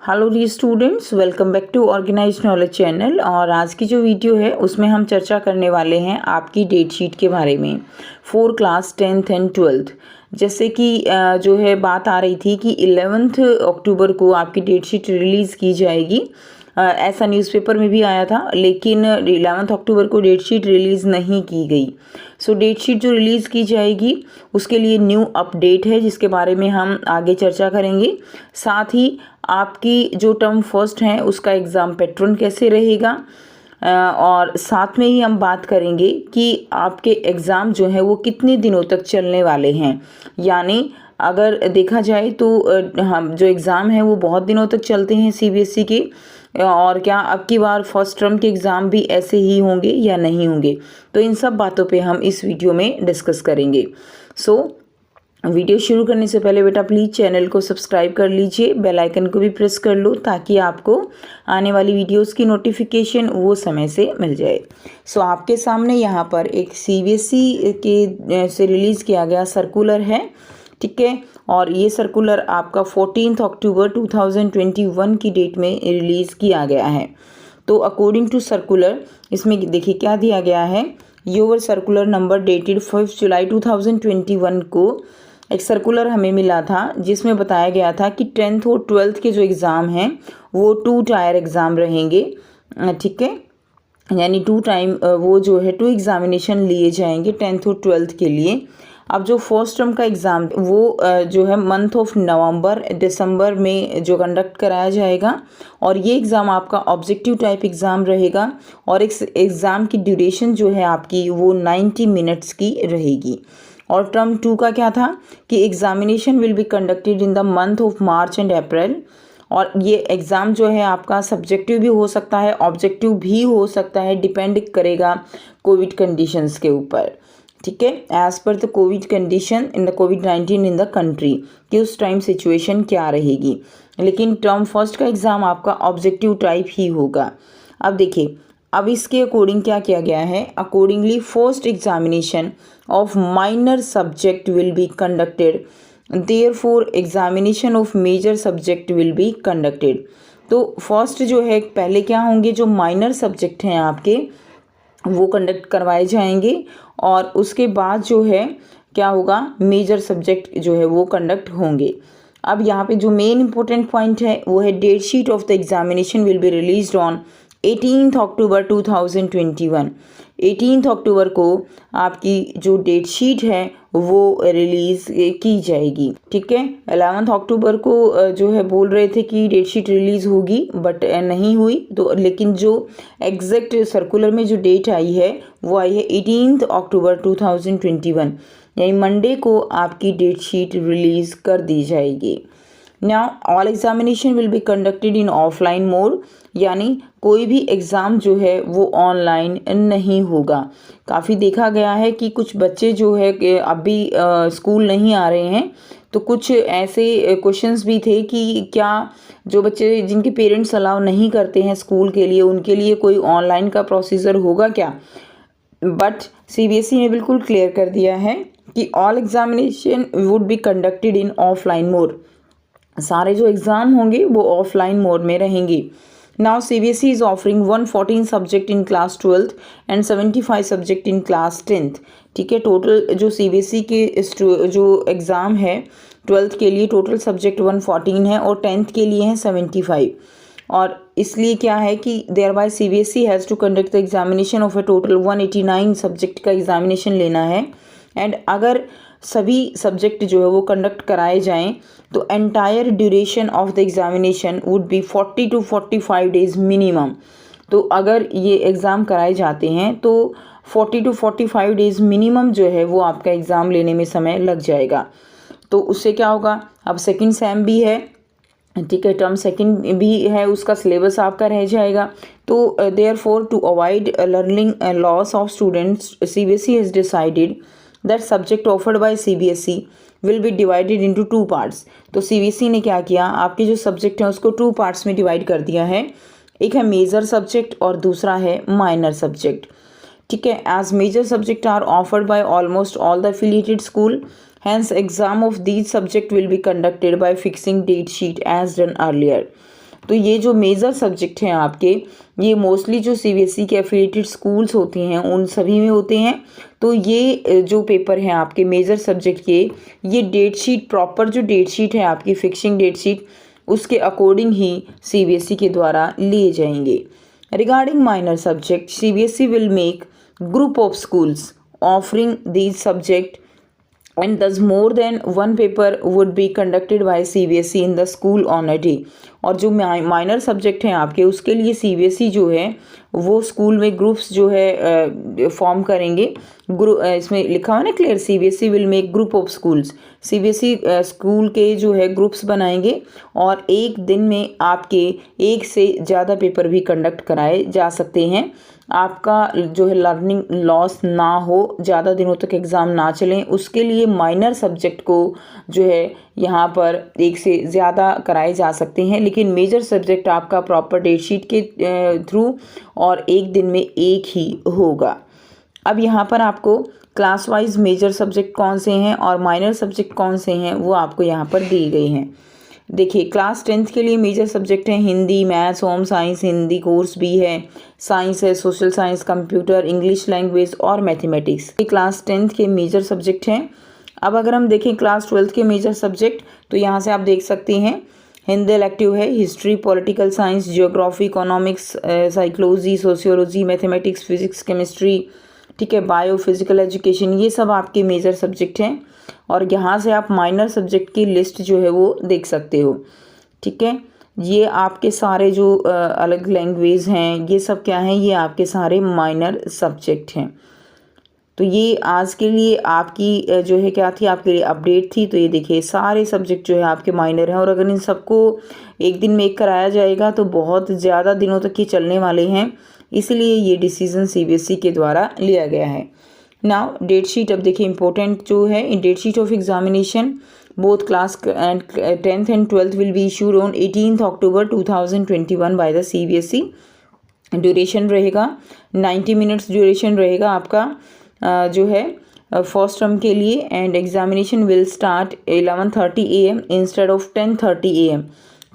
Hello the students, welcome back to organised knowledge channel. और आज की जो वीडियो है उसमें हम चर्चा करने वाले हैं आपकी डेट शीट के बारे में for class 10th and 12th। जैसे कि जो है बात आ रही थी कि 11th अक्टूबर को आपकी डेट शीट रिलीज़ की जाएगी। ऐसा न्यूज़पेपर में भी आया था, लेकिन 11th अक्टूबर को डेट शीट रिलीज़ नहीं की गई। सो डेट शीट जो रिलीज़ की जाएगी उसके लिए न्यू अपडेट है, जिसके बारे में हम आगे चर्चा करेंगे। साथ ही आपकी जो टर्म फर्स्ट है उसका एग्ज़ाम पैटर्न कैसे रहेगा, और साथ में ही हम बात करेंगे कि आपके एग्ज़ाम जो है वो कितने दिनों तक चलने वाले हैं। यानी अगर देखा जाए तो हम जो एग्ज़ाम है वो बहुत दिनों तक चलते हैं सीबीएसई के, और क्या अब की बार फर्स्ट टर्म के एग्ज़ाम भी ऐसे ही होंगे या नहीं होंगे, तो इन सब बातों पे हम इस वीडियो में डिस्कस करेंगे। वीडियो शुरू करने से पहले बेटा प्लीज़ चैनल को सब्सक्राइब कर लीजिए, बेल आइकन को भी प्रेस कर लो ताकि आपको आने वाली वीडियोस की नोटिफिकेशन वो समय से मिल जाए। आपके सामने यहाँ पर एक सीबीएसई के से रिलीज़ किया गया सर्कुलर है, ठीक है। और ये सर्कुलर आपका 14 अक्टूबर 2021 की डेट में रिलीज़ किया गया है। तो अकॉर्डिंग टू सर्कुलर इसमें देखिए क्या दिया गया है। योर सर्कुलर नंबर डेटेड 5 जुलाई 2021 को एक सर्कुलर हमें मिला था जिसमें बताया गया था कि 10th और 12th के जो एग्ज़ाम हैं वो 2 टायर एग्ज़ाम रहेंगे, ठीक है। यानी 2 टाइम वो जो है 2 एग्ज़ामिनेशन लिए जाएंगे 10th और 12th के लिए। अब जो फर्स्ट टर्म का एग्ज़ाम वो जो है मंथ ऑफ नवंबर दिसंबर में जो कंडक्ट कराया जाएगा, और ये एग्ज़ाम आपका ऑब्जेक्टिव टाइप एग्ज़ाम रहेगा। और इस एग्ज़ाम की ड्यूरेशन जो है आपकी वो 90 मिनट्स की रहेगी। और टर्म 2 का क्या था कि examination will be conducted in the month of March and April. और ये एग्ज़ाम जो है आपका सब्जेक्टिव भी हो सकता है, ऑब्जेक्टिव भी हो सकता है, डिपेंड करेगा कोविड कंडीशंस के ऊपर, ठीक है। As per the Covid condition in the covid in the country कि उस टाइम सिचुएशन क्या रहेगी। लेकिन टर्म फर्स्ट का एग्ज़ाम आपका ऑब्जेक्टिव टाइप ही होगा। अब देखिए, अब इसके अकॉर्डिंग क्या किया गया है। Accordingly first examination of minor subject will be conducted, therefore examination of major subject will be conducted. तो फर्स्ट जो है पहले क्या होंगे, जो माइनर सब्जेक्ट हैं आपके वो कंडक्ट करवाए जाएंगे, और उसके बाद जो है क्या होगा, मेजर सब्जेक्ट जो है वो कंडक्ट होंगे। अब यहाँ पे जो मेन इंपॉर्टेंट पॉइंट है वो है date sheet of the examination will be released on 18 October 2021। 18 अक्टूबर को आपकी जो डेट शीट है वो रिलीज़ की जाएगी, ठीक है। 11 अक्टूबर को जो है बोल रहे थे कि डेट शीट रिलीज़ होगी, बट नहीं हुई। तो लेकिन जो एग्जैक्ट सर्कुलर में जो डेट आई है वो आई है 18 अक्टूबर 2021, यानी मंडे को आपकी डेट शीट रिलीज़ कर दी जाएगी। Now all examination will be conducted in offline mode, यानी कोई भी एग्ज़ाम जो है वो ऑनलाइन नहीं होगा। काफ़ी देखा गया है कि कुछ बच्चे जो है कि अभी स्कूल नहीं आ रहे हैं, तो कुछ ऐसे क्वेश्चंस भी थे कि क्या जो बच्चे जिनके पेरेंट्स अलाउ नहीं करते हैं स्कूल के लिए, उनके लिए कोई ऑनलाइन का प्रोसीजर होगा क्या। बट सीबीएसई ने बिल्कुल क्लियर कर दिया है कि all examination would be conducted in offline mode. सारे जो एग्ज़ाम होंगे वो ऑफलाइन मोड में रहेंगे। Now CBSE is offering 114 subject in class 12th and 75 subject in class 10th, ठीक है। टोटल जो सीबीएसई के जो एग्ज़ाम है 12th के लिए टोटल सब्जेक्ट 114 है और 10th के लिए हैं 75। और इसलिए क्या है कि thereby CBSE has to conduct the examination of a total 189 subject का एग्जामिनेशन लेना है। एंड अगर सभी सब्जेक्ट जो है वो कंडक्ट कराए जाएं तो entire duration of the examination would be 40 to 45 days minimum. तो अगर ये एग्ज़ाम कराए जाते हैं तो 40 to 45 डेज़ मिनिमम जो है वो आपका एग्ज़ाम लेने में समय लग जाएगा। तो उससे क्या होगा, अब सेकंड सेम भी है, ठीक है, टर्म सेकंड भी है, उसका सिलेबस आपका रह जाएगा। तो therefore to avoid learning loss of students, CBSE has decided that subject offered by CBSE will be divided into 2 parts. तो सीबीएसई ने क्या किया, आपके जो सब्जेक्ट हैं उसको 2 पार्ट्स में डिवाइड कर दिया है। एक है मेजर सब्जेक्ट और दूसरा है माइनर सब्जेक्ट, ठीक है। As major subject are offered by almost all the affiliated school, hence exam of these subject will be conducted by fixing date sheet as done earlier। तो ये जो मेजर सब्जेक्ट हैं आपके, ये मोस्टली जो CBSE के एफिलिएटेड स्कूल्स होते हैं उन सभी में होते हैं। तो ये जो पेपर हैं आपके मेजर सब्जेक्ट के, ये डेट शीट, प्रॉपर जो डेट शीट है आपकी फिक्सिंग डेट शीट, उसके अकॉर्डिंग ही सीबीएसई के द्वारा लिए जाएंगे। Regarding minor subject, CBSE will make group of schools offering these subject and thus more than one paper would be conducted by CBSE in the school on a day। और जो minor subject हैं आपके, उसके लिए CBSE जो है वो school में ग्रुप्स जो है फॉर्म करेंगे। इसमें लिखा हुआ ना clear, CBSE will make group of schools, CBSE school के जो है ग्रुप्स बनाएंगे और एक दिन में आपके एक से ज़्यादा पेपर भी कंडक्ट कराए जा सकते हैं। आपका जो है लर्निंग लॉस ना हो, ज़्यादा दिनों तक एग्ज़ाम ना चलें, उसके लिए माइनर सब्जेक्ट को जो है यहाँ पर एक से ज़्यादा कराए जा सकते हैं, लेकिन मेजर सब्जेक्ट आपका प्रॉपर डेट शीट के थ्रू और एक दिन में एक ही होगा। अब यहाँ पर आपको क्लास वाइज मेजर सब्जेक्ट कौन से हैं और माइनर सब्जेक्ट कौन से हैं वो आपको यहाँ पर दी गई हैं। देखिए, क्लास 10th के लिए मेजर सब्जेक्ट हैं Hindi, maths, home science, Hindi course भी है, साइंस है, social science, computer, English language और मैथमेटिक्स। ये क्लास 10th के मेजर सब्जेक्ट हैं। अब अगर हम देखें क्लास 12th के मेजर सब्जेक्ट, तो यहाँ से आप देख सकते हैं हिंदी इलेक्टिव है, history, political science, geography, economics, psychology, sociology, mathematics, physics, chemistry, ठीक है, बायो, फिजिकल एजुकेशन, ये सब आपके मेजर सब्जेक्ट हैं। और यहाँ से आप माइनर सब्जेक्ट की लिस्ट जो है वो देख सकते हो। ठीक है, ये आपके सारे जो अलग लैंग्वेज हैं, ये सब क्या हैं, ये आपके सारे माइनर सब्जेक्ट हैं। तो ये आज के लिए आपकी जो है क्या थी, आपके लिए अपडेट थी। तो ये देखिए सारे सब्जेक्ट जो है आपके माइनर हैं और अगर इन सबको एक दिन में एक कराया जाएगा तो बहुत ज़्यादा दिनों तक ये चलने वाले हैं, इसलिए ये डिसीज़न सीबीएसई के द्वारा लिया गया है। नाउ डेट शीट, अब देखिए इंपॉर्टेंट जो है, date sheet of examination both class 10th and 12th will be issued on 18th October 2021 by the CBSE. Duration रहेगा 90 मिनट्स ड्यूरेशन रहेगा आपका जो है फर्स्ट टर्म के लिए, and examination will start 11:30 AM instead of 10:30 AM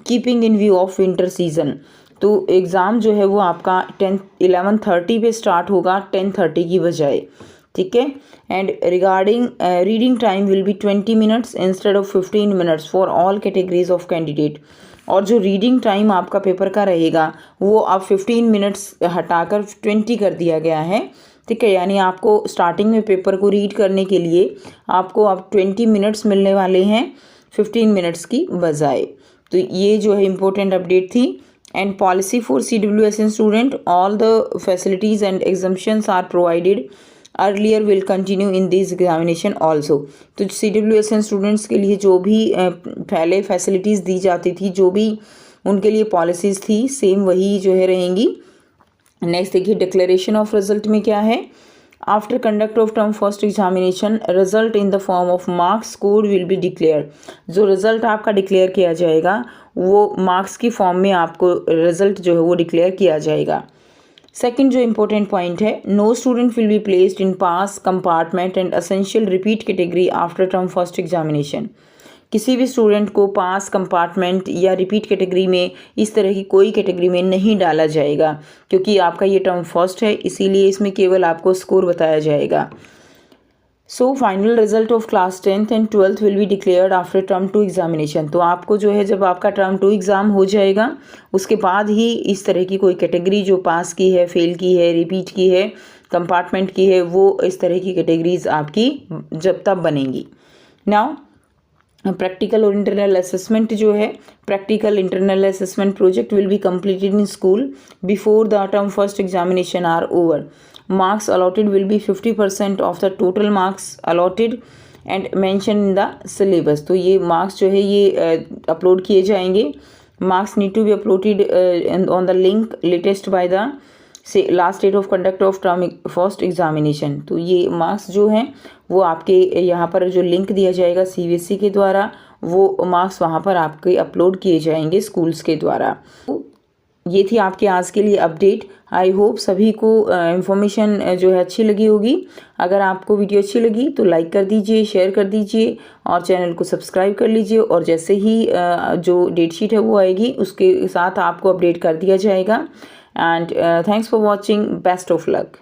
keeping in view of winter season. तो exam जो है वो आपका 11:30 पे स्टार्ट होगा 10:30 की बजाय। ठीक है, and regarding reading time will be 20 minutes instead of 15 minutes for all categories of candidate. और जो रीडिंग टाइम आपका पेपर का रहेगा वो अब 15 मिनट्स हटाकर 20 कर दिया गया है। ठीक है, यानी आपको स्टार्टिंग में पेपर को रीड करने के लिए आपको अब 20 मिनट्स मिलने वाले हैं 15 मिनट्स की बजाय। तो ये जो है इम्पोर्टेंट अपडेट थी। And policy for CWSN student, all the facilities and exemptions are provided earlier will continue in this examination also. तो CWSN स्टूडेंट्स के लिए जो भी पहले फैसिलिटीज़ दी जाती थी, जो भी उनके लिए पॉलिसीज़ थी, सेम वही जो है रहेंगी। नेक्स्ट देखिए डिक्लेरेशन ऑफ रिजल्ट में क्या है, after conduct of term first examination result in the form of marks code will be declare. जो रिजल्ट आपका डिक्लेयर किया जाएगा वो मार्क्स की फॉर्म में आपको रिजल्ट जो है वो डिक्लेयर किया जाएगा। सेकंड जो इम्पोर्टेंट पॉइंट है, no student will be placed in pass, compartment and essential repeat category after term first examination. किसी भी स्टूडेंट को पास, कंपार्टमेंट या रिपीट कैटेगरी में, इस तरह की कोई कैटेगरी में नहीं डाला जाएगा, क्योंकि आपका ये टर्म फर्स्ट है, इसीलिए इसमें केवल आपको स्कोर बताया जाएगा। So final result of class 10th and 12th will be declared after term 2 examination. तो आपको जो है जब आपका टर्म 2 एग्ज़ाम हो जाएगा उसके बाद ही इस तरह की कोई कैटेगरी जो पास की है, फेल की है, रिपीट की है, कंपार्टमेंट की है, वो इस तरह की कैटेगरीज आपकी जब तब बनेंगी। नाउ प्रैक्टिकल और इंटरनल असेसमेंट जो है, practical internal assessment project will be completed in school before the term first examination are over. Marks allotted will be 50% of the total marks allotted and mentioned in the syllabus। तो ये marks जो है ये upload किए जाएंगे। Marks need to be uploaded on the link latest by the last date of conduct of term first examination. तो ये marks जो हैं वो आपके यहाँ पर जो लिंक दिया जाएगा CBSE के द्वारा, वो मार्क्स वहाँ पर आपके अपलोड किए जाएंगे स्कूल्स के द्वारा। ये थी आपके आज के लिए अपडेट। आई होप सभी को इन्फॉर्मेशन जो है अच्छी लगी होगी। अगर आपको वीडियो अच्छी लगी तो लाइक कर दीजिए, शेयर कर दीजिए और चैनल को सब्सक्राइब कर लीजिए। और जैसे ही जो डेट शीट है वो आएगी उसके साथ आपको अपडेट कर दिया जाएगा। And thanks for watching. Best of luck.